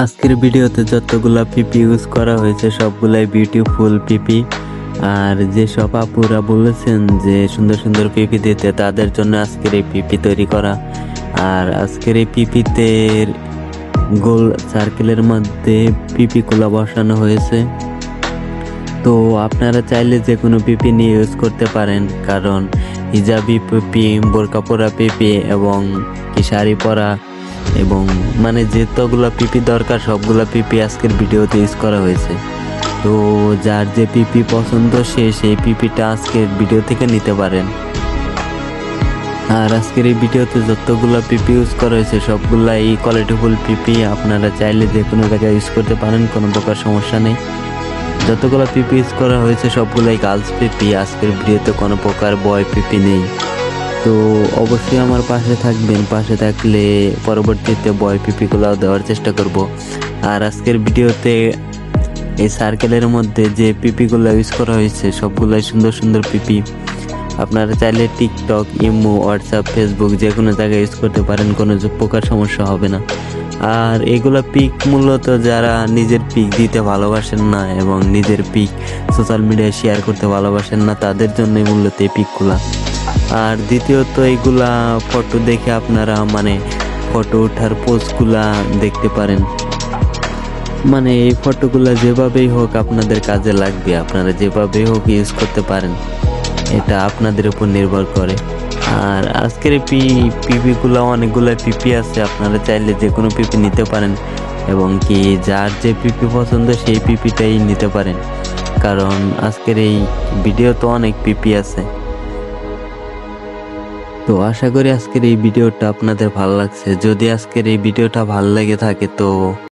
আজকের ভিডিওতে যতগুলা পিপি ইউজ করা হয়েছে সবগুলাই বিউটিফুল পিপি। আর যেসব আপুরা বলেছেন যে সুন্দর সুন্দর পিপি দিতে, তাদের জন্য আজকের এই পিপি তৈরি করা। আর আজকের এই পিপিতে গোল সার্কেলের মধ্যে পিপি গুলা বসানো হয়েছে। তো আপনারা চাইলে যে কোনো পিপি নিয়ে ইউজ করতে পারেন, কারণ হিজাবি পিপি, বোরকা পরা পিপি এবং কি শাড়ি পরা এবং মানে যতগুলা পিপি দরকার সবগুলা পিপি আজকের ভিডিওতে ইউজ করা হয়েছে। তো যার যে পিপি পছন্দ সে সেই পিপিটা আজকের ভিডিও থেকে নিতে পারেন। আর আজকের এই ভিডিওতে যতগুলা পিপি ইউজ করা হয়েছে সবগুলাই কোয়ালিটিফুল পিপি। আপনারা চাইলে যে কোনো জায়গায় ইউজ করতে পারেন, কোনো প্রকার সমস্যা নেই। যতগুলো পিপি ইউজ করা হয়েছে সবগুলাই গার্লস পিপি। আজকের ভিডিওতে কোনো প্রকার বয় পিপি নেই। তো অবশ্যই আমার পাশে থাকবেন, পাশে থাকলে পরবর্তীতে বয় পিপিগুলো দেওয়ার চেষ্টা করব। আর আজকের ভিডিওতে এই সার্কেলের মধ্যে যে পিপিগুলো ইউজ করা হয়েছে সবগুলাই সুন্দর সুন্দর পিপি। আপনারা চাইলে টিকটক, ইমো, হোয়াটসঅ্যাপ, ফেসবুক যে কোনো জায়গায় ইউজ করতে পারেন, কোনো প্রকার সমস্যা হবে না। আর এগুলো পিক মূলত যারা নিজের পিক দিতে ভালোবাসেন না এবং নিজের পিক সোশ্যাল মিডিয়ায় শেয়ার করতে ভালোবাসেন না, তাদের জন্যই মূলত এই পিকগুলা। আর দ্বিতীয়ত এইগুলা ফটো দেখে আপনারা মানে ফটো ওঠার পোজগুলা দেখতে পারেন। মানে এই ফটোগুলা যেভাবেই হোক আপনাদের কাজে লাগবে, আপনারা যেভাবেই হোক ইউজ করতে পারেন, এটা আপনাদের উপর নির্ভর করে। আর আজকের এই পিপিগুলো অনেকগুলো পিপি আছে, আপনারা চাইলে যে কোনো পিপি নিতে পারেন এবং কি যার যে পিপি পছন্দ সেই পিপিটাই নিতে পারেন, কারণ আজকের এই ভিডিও তো অনেক পিপি আছে। তো আশা করি আজকের এই ভিডিওটা আপনাদের ভালো লাগছে। যদি আজকের এই ভিডিওটা ভালো লেগে থাকে তো